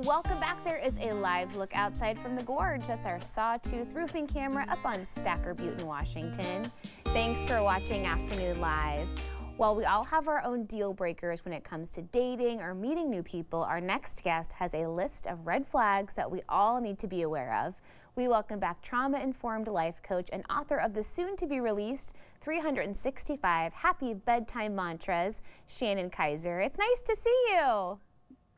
Welcome back. There is a live look outside from the gorge. That's our Sawtooth roofing camera up on Stacker Butte in Washington. Thanks for watching Afternoon Live. While we all have our own deal breakers when it comes to dating or meeting new people, our next guest has a list of red flags that we all need to be aware of. We welcome back trauma-informed life coach and author of the soon-to-be-released 365 Happy Bedtime Mantras, Shannon Kaiser. It's nice to see you.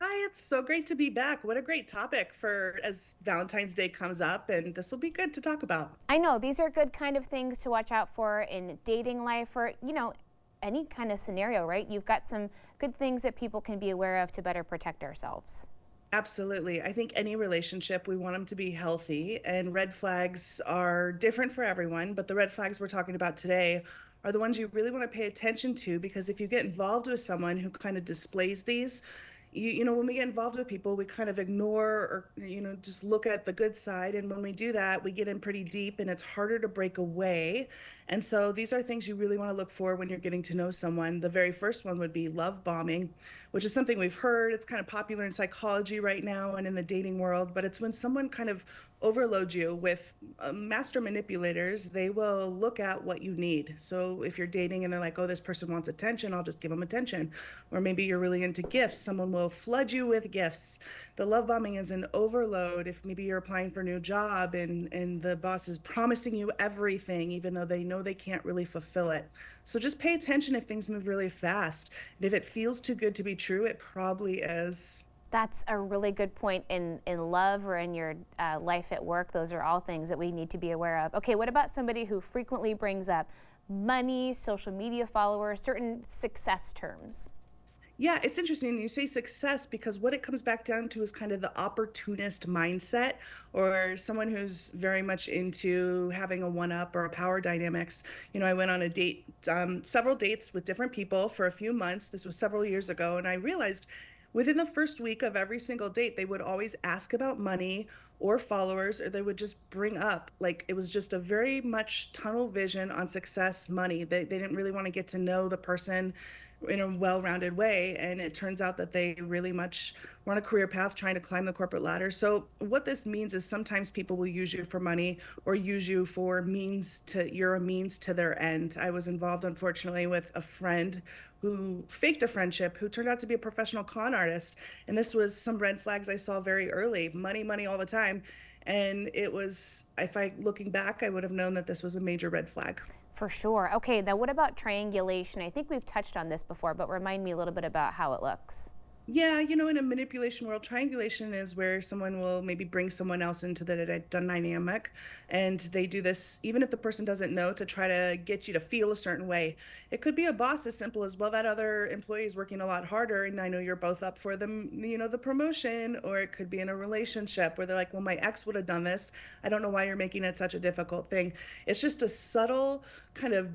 Hi, it's so great to be back. What a great topic for as Valentine's Day comes up, and this will be good to talk about. I know these are good kind of things to watch out for in dating life or, any kind of scenario, right? You've got some good things that people can be aware of to better protect ourselves. Absolutely. I think any relationship, we want them to be healthy, and red flags are different for everyone, but the red flags we're talking about today are the ones you really want to pay attention to, because if you get involved with someone who kind of displays these, when we get involved with people, we kind of ignore or, just look at the good side. And when we do that, we get in pretty deep and it's harder to break away. And so these are things you really want to look for when you're getting to know someone. The very first one would be love bombing, which is something we've heard. It's kind of popular in psychology right now and in the dating world, but it's when someone kind of overloads you with master manipulators. They will look at what you need. So if you're dating and they're like, oh, this person wants attention, I'll just give them attention. Or maybe you're really into gifts, someone will flood you with gifts. The love bombing is an overload. If maybe you're applying for a new job and the boss is promising you everything, even though they know they can't really fulfill it. So just pay attention if things move really fast. And if it feels too good to be true, it probably is. That's a really good point in love or in your life at work. Those are all things that we need to be aware of. Okay, what about somebody who frequently brings up money, social media followers, certain success terms? Yeah, it's interesting you say success, because what it comes back down to is kind of the opportunist mindset, or someone who's very much into having a one-up or a power dynamics. I went on a date, several dates with different people for a few months. This was several years ago, and I realized within the first week of every single date, they would always ask about money or followers, or they would just bring up, like, it was just a very much tunnel vision on success, money. They didn't really want to get to know the person in a well-rounded way. And it turns out that they really much were on a career path trying to climb the corporate ladder. So what this means is sometimes people will use you for money or use you for you're a means to their end. I was involved, unfortunately, with a friend who faked a friendship, who turned out to be a professional con artist. And this was some red flags I saw very early: money, money all the time. And it was, if I looking back, I would have known that this was a major red flag. For sure. Okay, now what about triangulation? I think we've touched on this before, but remind me a little bit about how it looks. Yeah, in a manipulation world, triangulation is where someone will maybe bring someone else into the dynamic, and they do this even if the person doesn't know, to try to get you to feel a certain way. It could be a boss as simple as, well, that other employee is working a lot harder, and I know you're both up for the promotion. Or it could be in a relationship where they're like, well, my ex would have done this. I don't know why you're making it such a difficult thing. It's just a subtle kind of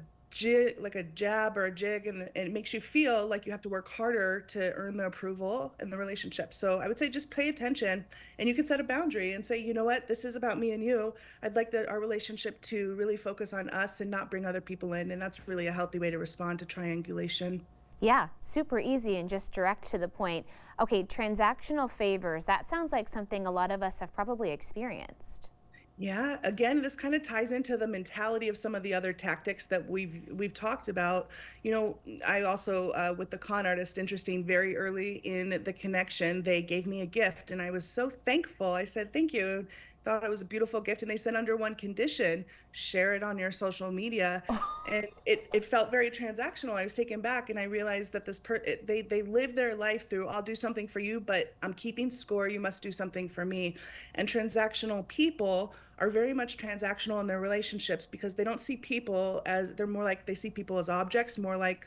like a jab or a jig, and it makes you feel like you have to work harder to earn the approval in the relationship. So I would say just pay attention, and you can set a boundary and say, you know what, this is about me and you. I'd like our relationship to really focus on us and not bring other people in. And that's really a healthy way to respond to triangulation. Yeah, super easy and just direct to the point. Okay, transactional favors. That sounds like something a lot of us have probably experienced. Yeah, again, this kind of ties into the mentality of some of the other tactics that we've talked about. I also with the con artist, interesting, very early in the connection, they gave me a gift, and I was so thankful. I said, "Thank you." Thought it was a beautiful gift, and they said, under one condition: share it on your social media. And it felt very transactional. I was taken back, and I realized that they live their life through, I'll do something for you, but I'm keeping score. You must do something for me. And transactional people are very much transactional in their relationships, because they don't see people as, they're more like, they see people as objects, more like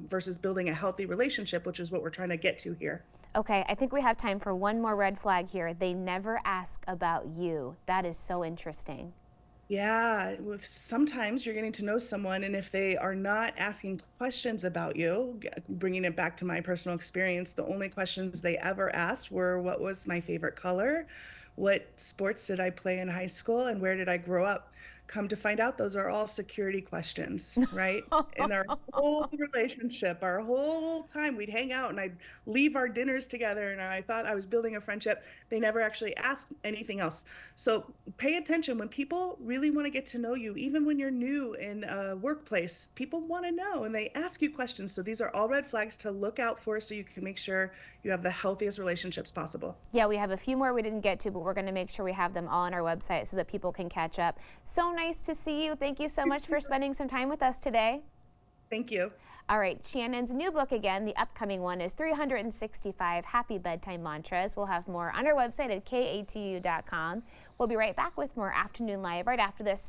versus building a healthy relationship, which is what we're trying to get to here. Okay, I think we have time for one more red flag here. They never ask about you. That is so interesting. Yeah, sometimes you're getting to know someone, and if they are not asking questions about you, bringing it back to my personal experience, the only questions they ever asked were, what was my favorite color? What sports did I play in high school? And where did I grow up? Come to find out, those are all security questions, right? In our whole relationship, our whole time we'd hang out and I'd leave our dinners together and I thought I was building a friendship. They never actually asked anything else. So pay attention when people really want to get to know you, even when you're new in a workplace, people want to know and they ask you questions. So these are all red flags to look out for so you can make sure you have the healthiest relationships possible. Yeah, we have a few more we didn't get to, but we're going to make sure we have them all on our website so that people can catch up. So nice to see you. Thank you so much for spending some time with us today. Thank you. All right, Shannon's new book again, the upcoming one, is 365 Happy Bedtime Mantras. We'll have more on our website at katu.com. We'll be right back with more Afternoon Live right after this.